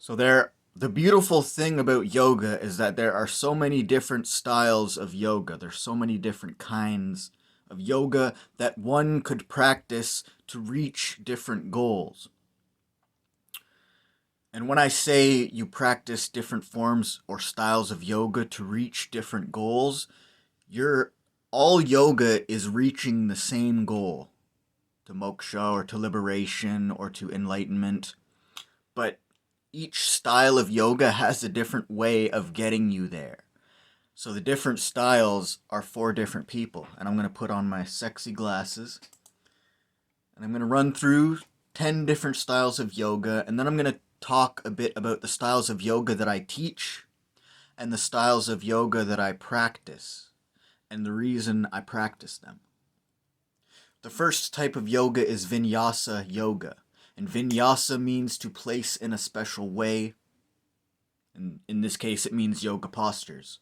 The beautiful thing about yoga is that there are so many different styles of yoga. There's so many different kinds of yoga that one could practice to reach different goals. And when I say you practice different forms or styles of yoga to reach different goals, you're all yoga is reaching the same goal, to moksha or to liberation or to enlightenment. But each style of yoga has a different way of getting you there. So the different styles are for different people. And I'm going to put on my sexy glasses. And I'm going to run through 10 different styles of yoga. And then I'm going to talk a bit about the styles of yoga that I teach and the styles of yoga that I practice and the reason I practice them. The first type of yoga is vinyasa yoga. And vinyasa means to place in a special way. And in this case, it means yoga postures.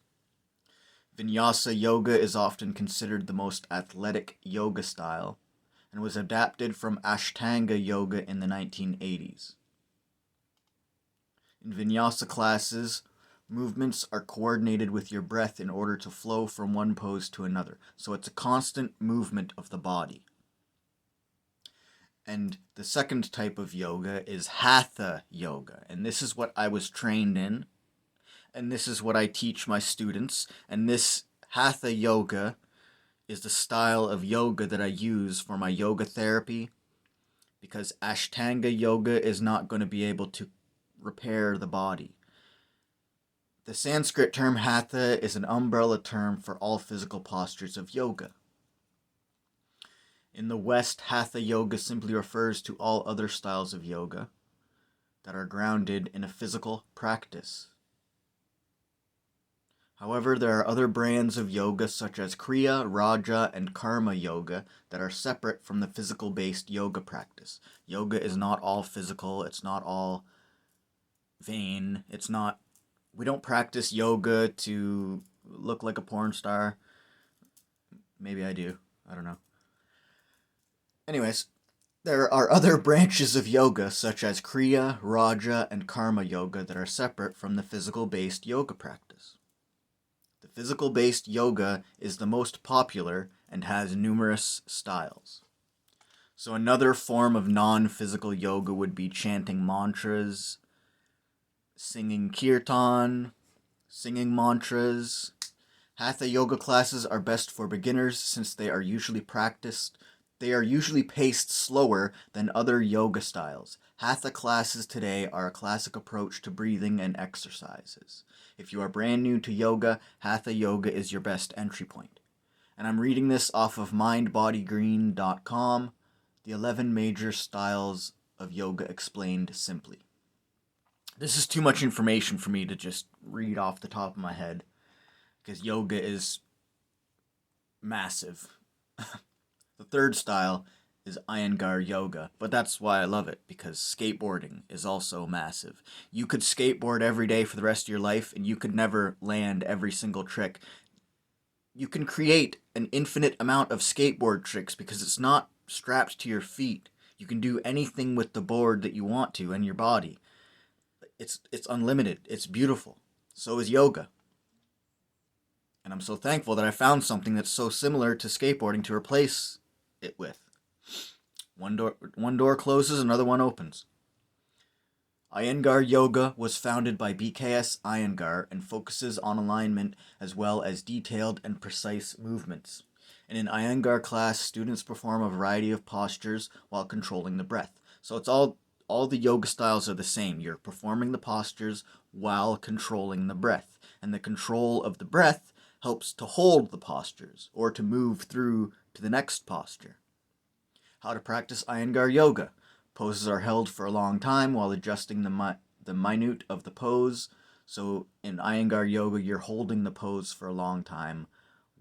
Vinyasa yoga is often considered the most athletic yoga style and was adapted from Ashtanga yoga in the 1980s. In vinyasa classes, movements are coordinated with your breath in order to flow from one pose to another. So it's a constant movement of the body. And the second type of yoga is Hatha yoga. And this is what I was trained in. And this is what I teach my students. And this Hatha yoga is the style of yoga that I use for my yoga therapy. Because Ashtanga yoga is not going to be able to repair the body. The Sanskrit term Hatha is an umbrella term for all physical postures of yoga. In the West, Hatha yoga simply refers to all other styles of yoga that are grounded in a physical practice. However, there are other brands of yoga such as Kriya, Raja, and Karma yoga that are separate from the physical-based yoga practice. Yoga is not all physical, it's not all vain, we don't practice yoga to look like a porn star. Maybe I do, I don't know. Anyways, there are other branches of yoga such as Kriya, Raja, and Karma yoga that are separate from the physical-based yoga practice. The physical-based yoga is the most popular and has numerous styles. So another form of non-physical yoga would be chanting mantras, singing kirtan, singing mantras. Hatha yoga classes are best for beginners since they are usually paced slower than other yoga styles. Hatha classes today are a classic approach to breathing and exercises. If you are brand new to yoga, Hatha yoga is your best entry point. And I'm reading this off of mindbodygreen.com, the 11 major styles of yoga explained simply. This is too much information for me to just read off the top of my head, because yoga is massive. The third style is Iyengar yoga, but that's why I love it, because skateboarding is also massive. You could skateboard every day for the rest of your life, and you could never land every single trick. You can create an infinite amount of skateboard tricks because it's not strapped to your feet. You can do anything with the board that you want to and your body. It's unlimited. It's beautiful. So is yoga. And I'm so thankful that I found something that's so similar to skateboarding to replace it with. One door closes, another one opens. Iyengar Yoga was founded by BKS Iyengar and focuses on alignment as well as detailed and precise movements. In an Iyengar class, students perform a variety of postures while controlling the breath. So it's all the yoga styles are the same. You're performing the postures while controlling the breath. And the control of the breath helps to hold the postures or to move through to the next posture. How to practice Iyengar Yoga. Poses are held for a long time while adjusting the minute of the pose. So in Iyengar Yoga, you're holding the pose for a long time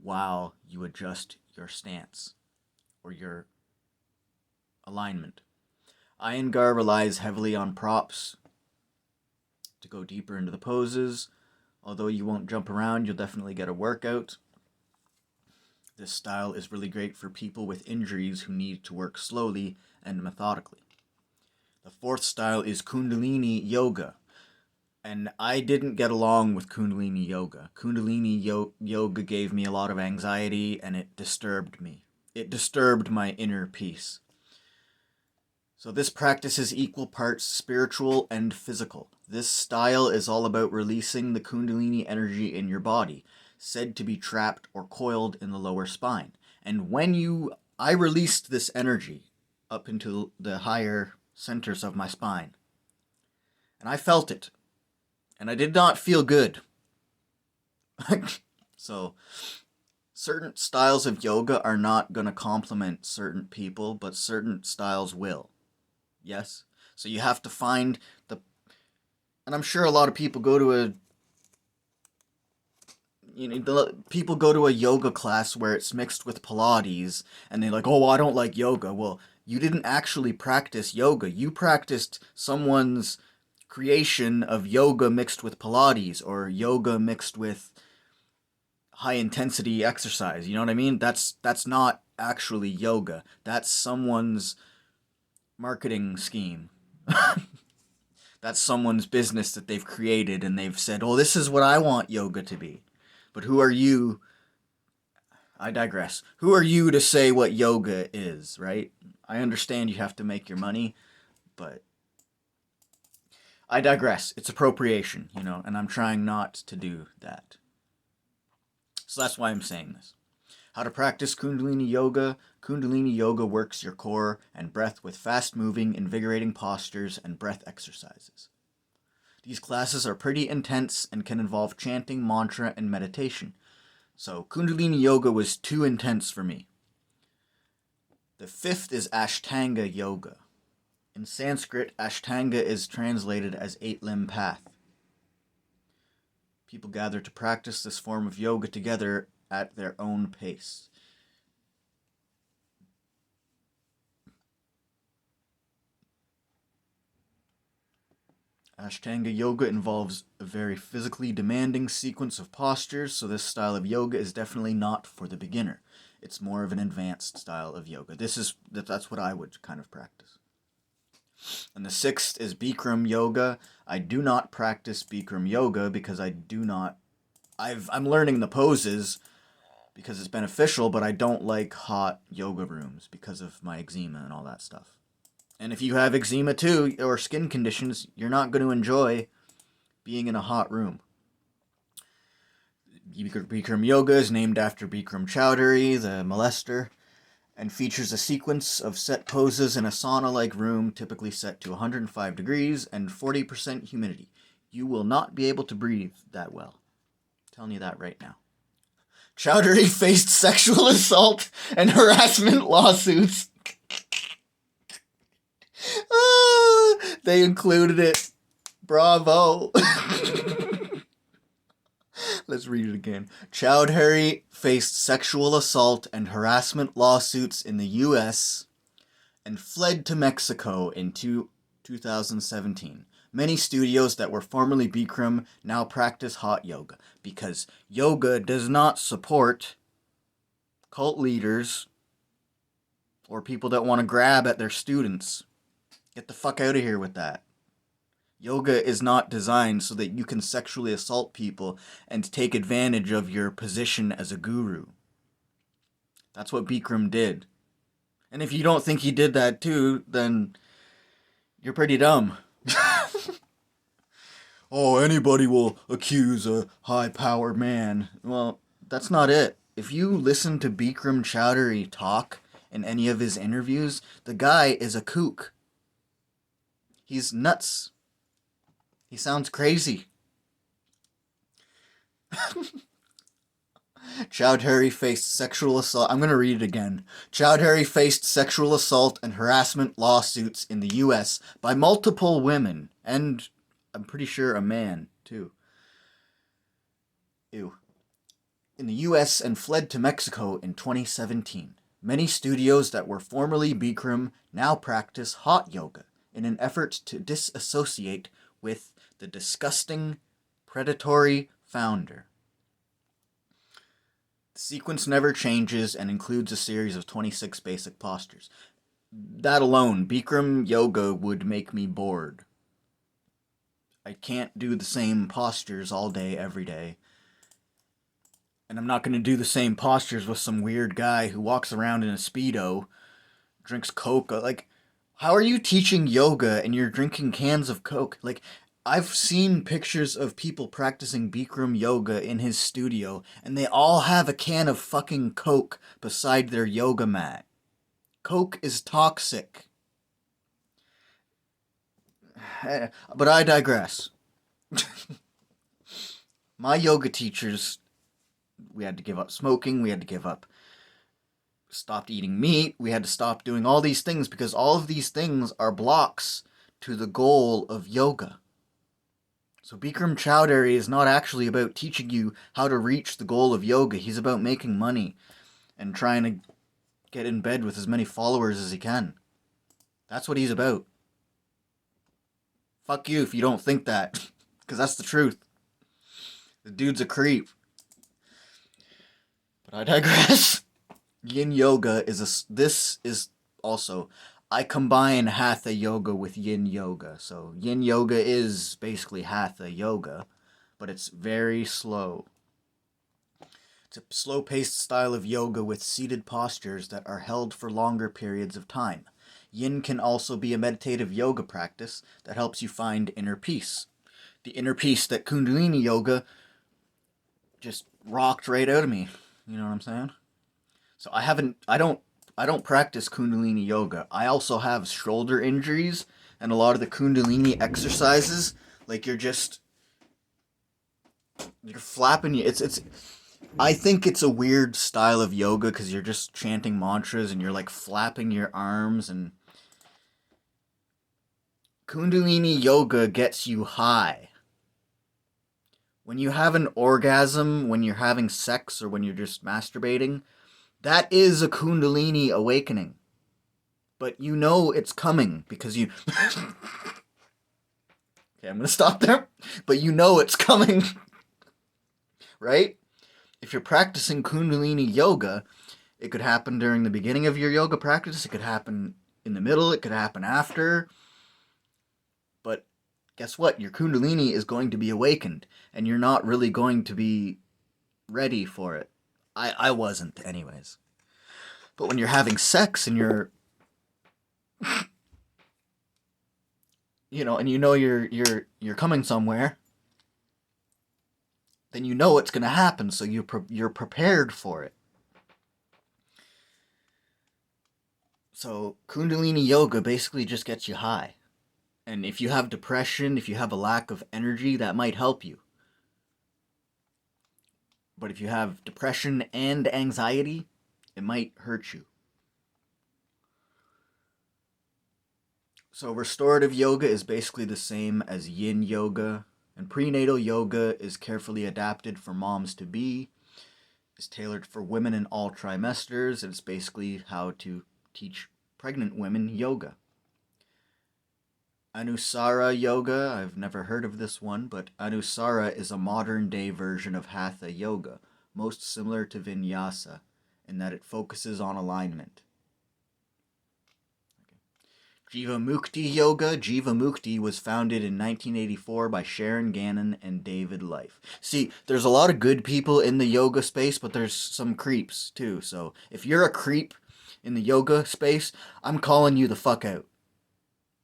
while you adjust your stance or your alignment. Iyengar relies heavily on props to go deeper into the poses. Although you won't jump around, you'll definitely get a workout. This style is really great for people with injuries who need to work slowly and methodically. The fourth style is Kundalini Yoga. And I didn't get along with Kundalini Yoga. Yoga gave me a lot of anxiety and it disturbed me. It disturbed my inner peace. So this practice is equal parts spiritual and physical. This style is all about releasing the Kundalini energy in your body, said to be trapped or coiled in the lower spine. And I released this energy up into the higher centers of my spine. And I felt it. And I did not feel good. So, certain styles of yoga are not going to complement certain people, but certain styles will. Yes? So you have to find the... And I'm sure a lot of people go to a... people go to a yoga class where it's mixed with Pilates, and they're like, oh, I don't like yoga. Well, you didn't actually practice yoga. You practiced someone's creation of yoga mixed with Pilates, or yoga mixed with high intensity exercise. You know what I mean? That's not actually yoga. That's someone's marketing scheme. That's someone's business that they've created, and they've said, oh, this is what I want yoga to be. But who are you? I digress. Who are you to say what yoga is, right? I understand you have to make your money, but I digress. It's appropriation, and I'm trying not to do that. So that's why I'm saying this. How to practice Kundalini Yoga. Kundalini Yoga works your core and breath with fast-moving, invigorating postures and breath exercises. These classes are pretty intense and can involve chanting, mantra, and meditation. So Kundalini Yoga was too intense for me. The fifth is Ashtanga Yoga. In Sanskrit, Ashtanga is translated as eight-limb path. People gather to practice this form of yoga together at their own pace. Ashtanga Yoga involves a very physically demanding sequence of postures, so this style of yoga is definitely not for the beginner. It's more of an advanced style of yoga. That's what I would kind of practice. And the sixth is Bikram Yoga. I do not practice Bikram Yoga because I'm learning the poses because it's beneficial, but I don't like hot yoga rooms because of my eczema and all that stuff. And if you have eczema too, or skin conditions, you're not going to enjoy being in a hot room. Bikram Yoga is named after Bikram Choudhury, the molester, and features a sequence of set poses in a sauna-like room, typically set to 105 degrees and 40% humidity. You will not be able to breathe that well. I'm telling you that right now. Choudhury faced sexual assault and harassment lawsuits. They included it. Bravo. Let's read it again. Choudhury faced sexual assault and harassment lawsuits in the U.S. and fled to Mexico in 2017. Many studios that were formerly Bikram now practice hot yoga because yoga does not support cult leaders or people that want to grab at their students. Get the fuck out of here with that. Yoga is not designed so that you can sexually assault people and take advantage of your position as a guru. That's what Bikram did. And if you don't think he did that too, then you're pretty dumb. Oh, anybody will accuse a high-powered man. Well, that's not it. If you listen to Bikram Choudhury talk in any of his interviews, the guy is a kook. He's nuts. He sounds crazy. Choudhury faced sexual assault. I'm going to read it again. Choudhury faced sexual assault and harassment lawsuits in the U.S. by multiple women, and I'm pretty sure a man, too. Ew. In the U.S. and fled to Mexico in 2017. Many studios that were formerly Bikram now practice hot yoga in an effort to disassociate with the disgusting, predatory founder. The sequence never changes and includes a series of 26 basic postures. That alone, Bikram yoga would make me bored. I can't do the same postures all day, every day. And I'm not going to do the same postures with some weird guy who walks around in a Speedo, drinks Coke. Like, how are you teaching yoga and you're drinking cans of Coke? Like, I've seen pictures of people practicing Bikram yoga in his studio, and they all have a can of fucking Coke beside their yoga mat. Coke is toxic. But I digress. My yoga teachers, we had to give up smoking, we had to give up, stopped eating meat, we had to stop doing all these things because all of these things are blocks to the goal of yoga. So Bikram Chowdhury is not actually about teaching you how to reach the goal of yoga. He's about making money and trying to get in bed with as many followers as he can. That's what he's about. Fuck you if you don't think that, because that's the truth. The dude's a creep. But I digress. Yin yoga this is also, I combine hatha yoga with yin yoga. So yin yoga is basically hatha yoga, but it's very slow. It's a slow-paced style of yoga with seated postures that are held for longer periods of time. Yin can also be a meditative yoga practice that helps you find inner peace. The inner peace that Kundalini yoga just rocked right out of me. You know what I'm saying? So I don't practice Kundalini yoga. I also have shoulder injuries, and a lot of the Kundalini exercises, like you're flapping. I think it's a weird style of yoga because you're just chanting mantras and you're like flapping your arms, and Kundalini yoga gets you high. When you have an orgasm, when you're having sex, or when you're just masturbating, that is a Kundalini awakening. But you know it's coming because you... Okay, I'm going to stop there. But you know it's coming. Right? If you're practicing Kundalini yoga, it could happen during the beginning of your yoga practice. It could happen in the middle. It could happen after. But guess what? Your Kundalini is going to be awakened. And you're not really going to be ready for it. I wasn't, anyways. But when you're having sex and you're... and you're coming somewhere, then you know it's going to happen, so you're prepared for it. So Kundalini yoga basically just gets you high. And if you have depression, if you have a lack of energy, that might help you. But if you have depression and anxiety, it might hurt you. So restorative yoga is basically the same as yin yoga, and prenatal yoga is carefully adapted for moms-to-be, is tailored for women in all trimesters, and it's basically how to teach pregnant women yoga. Anusara yoga, I've never heard of this one, but Anusara is a modern-day version of Hatha yoga, most similar to Vinyasa, in that it focuses on alignment. Jivamukti Yoga. Jivamukti was founded in 1984 by Sharon Gannon and David Life. See, there's a lot of good people in the yoga space, but there's some creeps too. So if you're a creep in the yoga space, I'm calling you the fuck out.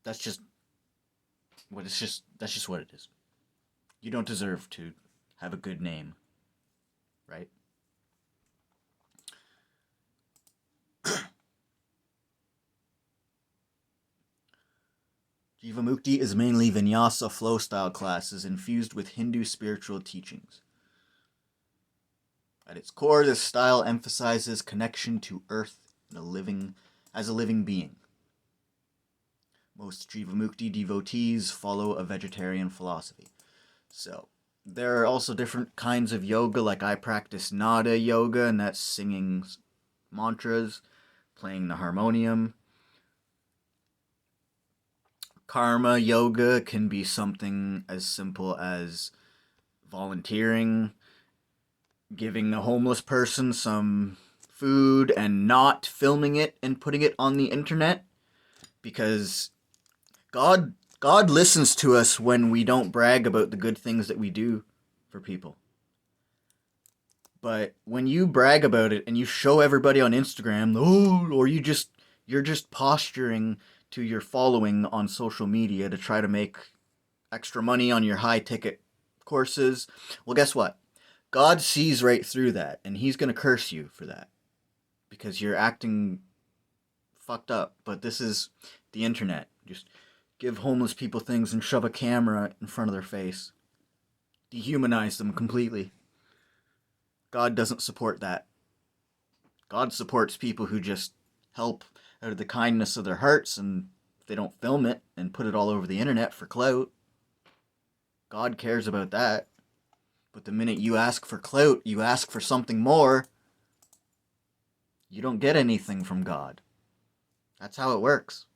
That's just what it is. You don't deserve to have a good name, right? Jivamukti is mainly Vinyasa flow style classes infused with Hindu spiritual teachings. At its core, this style emphasizes connection to earth and as a living being. Most Jivamukti devotees follow a vegetarian philosophy. So, there are also different kinds of yoga, like I practice Nada yoga, and that's singing mantras, playing the harmonium. Karma yoga can be something as simple as volunteering, giving a homeless person some food and not filming it and putting it on the internet, because God God listens to us when we don't brag about the good things that we do for people. But when you brag about it and you show everybody on Instagram, oh, or you're just posturing to your following on social media to try to make extra money on your high ticket courses, well, guess what? God sees right through that, and He's going to curse you for that because you're acting fucked up. But this is the internet. Just give homeless people things and shove a camera in front of their face, dehumanize them completely. God doesn't support that. God supports people who just help out of the kindness of their hearts, and they don't film it and put it all over the internet for clout. God cares about that. But the minute you ask for clout, you ask for something more, you don't get anything from God. That's how it works.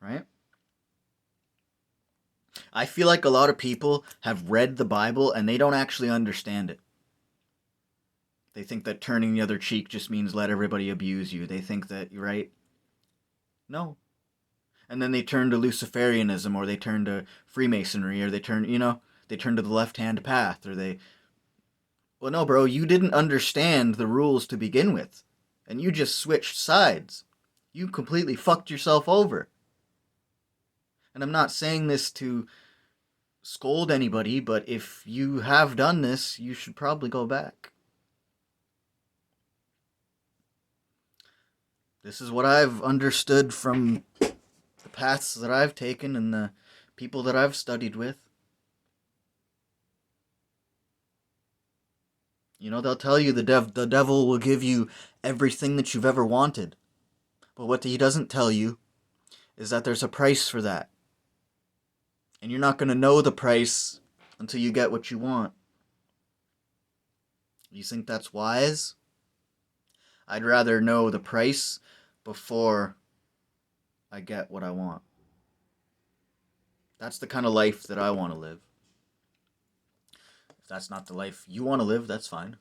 Right? I feel like a lot of people have read the Bible and they don't actually understand it. They think that turning the other cheek just means let everybody abuse you. They think that, right? No. And then they turn to Luciferianism, or they turn to Freemasonry, or they turn, they turn to the left-hand path, or they... Well, no, bro, you didn't understand the rules to begin with. And you just switched sides. You completely fucked yourself over. And I'm not saying this to scold anybody, but if you have done this, you should probably go back. This is what I've understood from the paths that I've taken and the people that I've studied with. They'll tell you the devil will give you everything that you've ever wanted. But what he doesn't tell you is that there's a price for that. And you're not going to know the price until you get what you want. You think that's wise? I'd rather know the price before I get what I want. That's the kind of life that I want to live. If that's not the life you want to live, that's fine.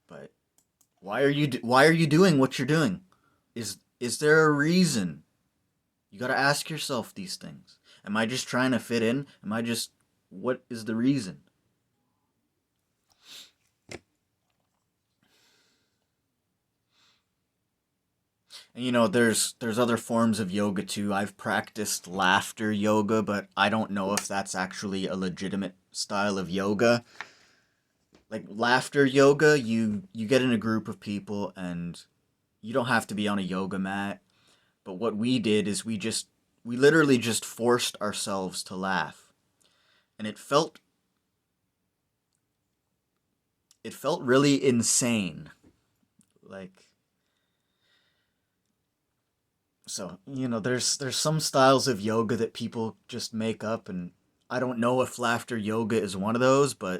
But why are you doing what you're doing? Is there a reason? You got to ask yourself these things. Am I just trying to fit in? What is the reason? And there's other forms of yoga too. I've practiced laughter yoga, but I don't know if that's actually a legitimate style of yoga. Like laughter yoga, you get in a group of people and you don't have to be on a yoga mat. But what we did is we literally just forced ourselves to laugh. And it felt really insane. There's some styles of yoga that people just make up, and I don't know if laughter yoga is one of those, but